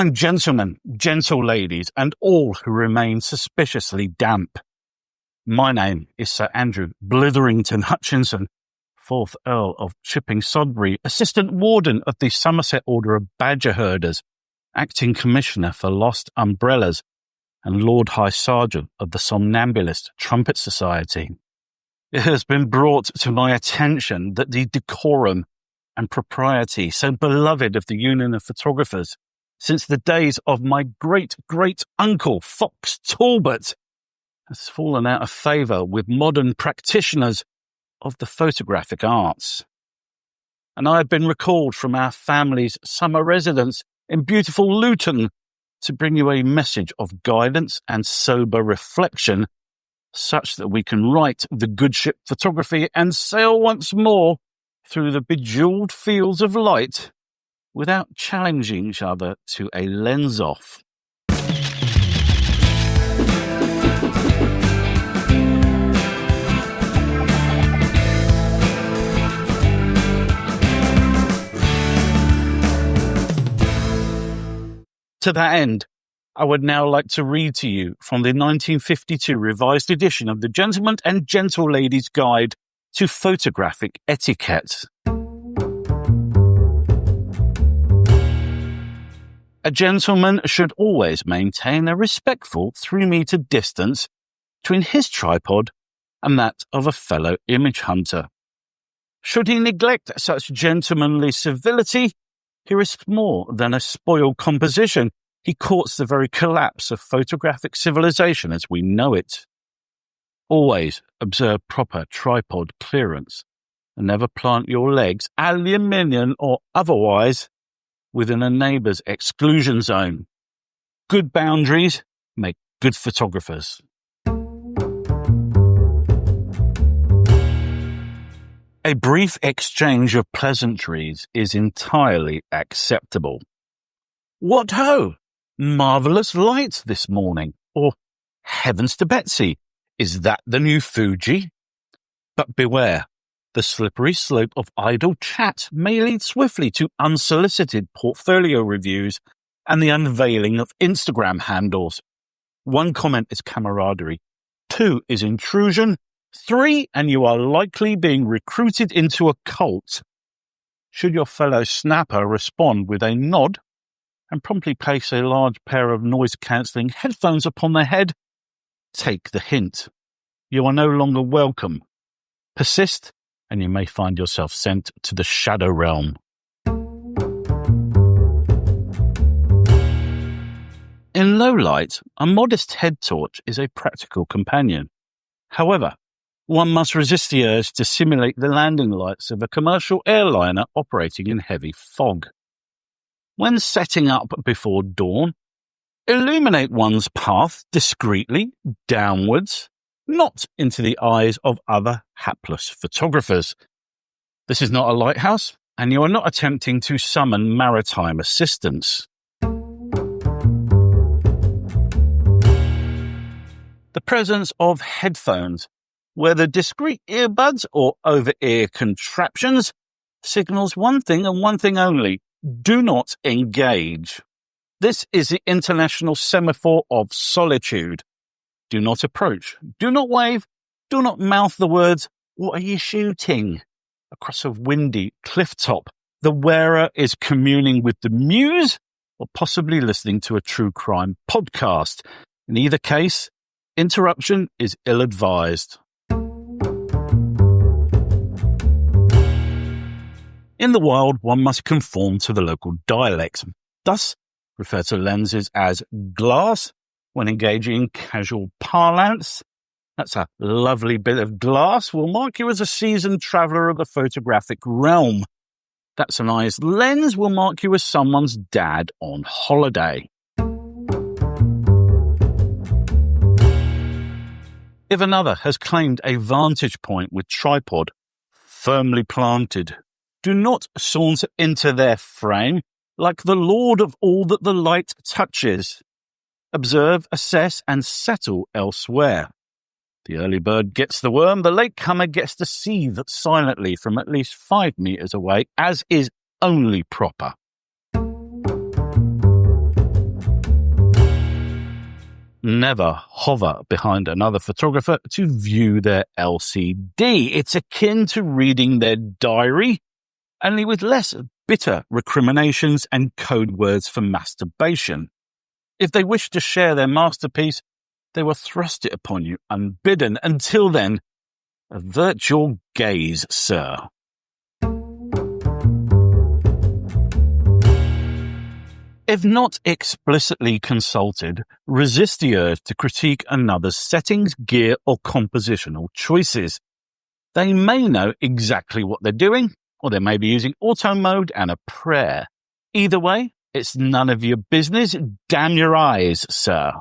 fine gentlemen, gentle ladies, and all who remain suspiciously damp. My name is Sir Andrew Blitherington Hutchinson, 4th Earl of Chipping Sodbury, Assistant Warden of the Somerset Order of Badger Herders, Acting Commissioner for Lost Umbrellas, and Lord High Sergeant of the Somnambulist Trumpet Society. It has been brought to my attention that the decorum and propriety so beloved of the Union of Photographers since the days of my great-great-uncle Fox Talbot has fallen out of favour with modern practitioners of the photographic arts. And I have been recalled from our family's summer residence in beautiful Luton to bring you a message of guidance and sober reflection, such that we can right the good ship photography and sail once more through the bejewelled fields of light without challenging each other to a lens-off. To that end, I would now like to read to you from the 1952 revised edition of the Gentleman and Gentlelady's Guide to Photographic Etiquette. A gentleman should always maintain a respectful 3-meter distance between his tripod and that of a fellow image hunter. Should he neglect such gentlemanly civility, he risks more than a spoiled composition. He courts the very collapse of photographic civilization as we know it. Always observe proper tripod clearance and never plant your legs, aluminium or otherwise, within a neighbour's exclusion zone. Good boundaries make good photographers. A brief exchange of pleasantries is entirely acceptable. What ho! Marvellous light this morning. Or, heavens to Betsy, is that the new Fuji? But beware, the slippery slope of idle chat may lead swiftly to unsolicited portfolio reviews and the unveiling of Instagram handles. 1 comment is camaraderie, 2 is intrusion, 3, and you are likely being recruited into a cult. Should your fellow snapper respond with a nod and promptly place a large pair of noise-cancelling headphones upon their head, take the hint. You are no longer welcome. Persist, and you may find yourself sent to the shadow realm. In low light, a modest head torch is a practical companion. However, one must resist the urge to simulate the landing lights of a commercial airliner operating in heavy fog. When setting up before dawn, illuminate one's path discreetly downwards, not into the eyes of other hapless photographers. This is not a lighthouse, and you are not attempting to summon maritime assistance. The presence of headphones, whether discreet earbuds or over-ear contraptions, signals one thing and one thing only: do not engage. This is the international semaphore of solitude. Do not approach, do not wave, do not mouth the words, "What are you shooting?" Across a windy cliff top, the wearer is communing with the muse or possibly listening to a true crime podcast. In either case, interruption is ill-advised. In the wild, one must conform to the local dialects. Thus, refer to lenses as glass when engaging in casual parlance. That's a lovely bit of glass will mark you as a seasoned traveller of the photographic realm. That's an eyes lens will mark you as someone's dad on holiday. If another has claimed a vantage point with tripod firmly planted, do not saunter into their frame like the lord of all that the light touches. Observe, assess, and settle elsewhere. The early bird gets the worm, the latecomer gets to seethe silently from at least 5 meters away, as is only proper. never hover behind another photographer to view their LCD. It's akin to reading their diary, only with less bitter recriminations and code words for masturbation. If they wish to share their masterpiece, they will thrust it upon you unbidden. Until then, avert your gaze, sir. If not explicitly consulted, resist the urge to critique another's settings, gear, or compositional choices. They may know exactly what they're doing, or they may be using auto mode and a prayer. Either way, it's none of your business. Damn your eyes, sir.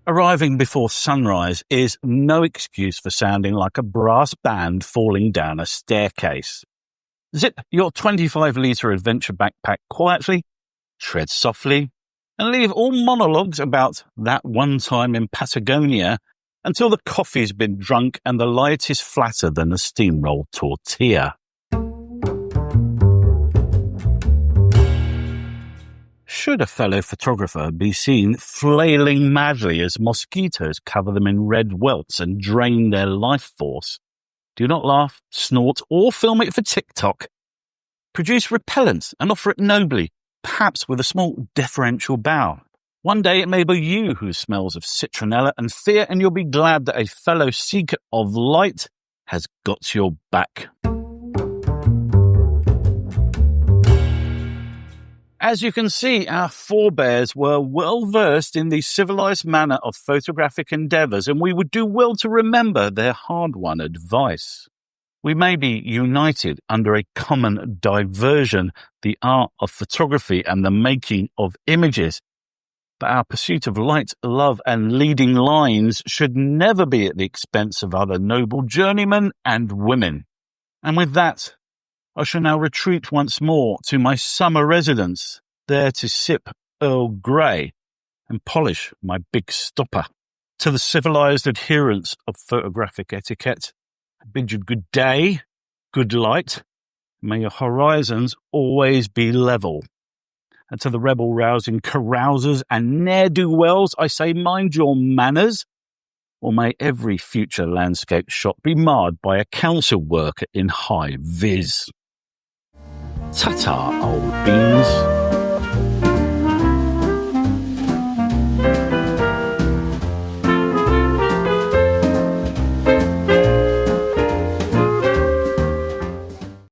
Arriving before sunrise is no excuse for sounding like a brass band falling down a staircase. Zip your 25-litre adventure backpack quietly, tread softly, and leave all monologues about that one time in Patagonia until the coffee's been drunk and the light is flatter than a steamrolled tortilla. Should a fellow photographer be seen flailing madly as mosquitoes cover them in red welts and drain their life force, do not laugh, snort, or film it for TikTok. Produce repellent and offer it nobly, perhaps with a small deferential bow. One day it may be you who smells of citronella and fear, and you'll be glad that a fellow seeker of light has got your back. As you can see, our forebears were well versed in the civilized manner of photographic endeavours, and we would do well to remember their hard-won advice. We may be united under a common diversion, the art of photography and the making of images, but our pursuit of light, love, and leading lines should never be at the expense of other noble journeymen and women. And with that, I shall now retreat once more to my summer residence, there to sip Earl Grey and polish my big stopper. To the civilized adherents of photographic etiquette, I bid you good day, good light, may your horizons always be level. And to the rebel-rousing carousers and ne'er-do-wells, I say mind your manners, or may every future landscape shot be marred by a council worker in high vis. Ta-ta, old beans.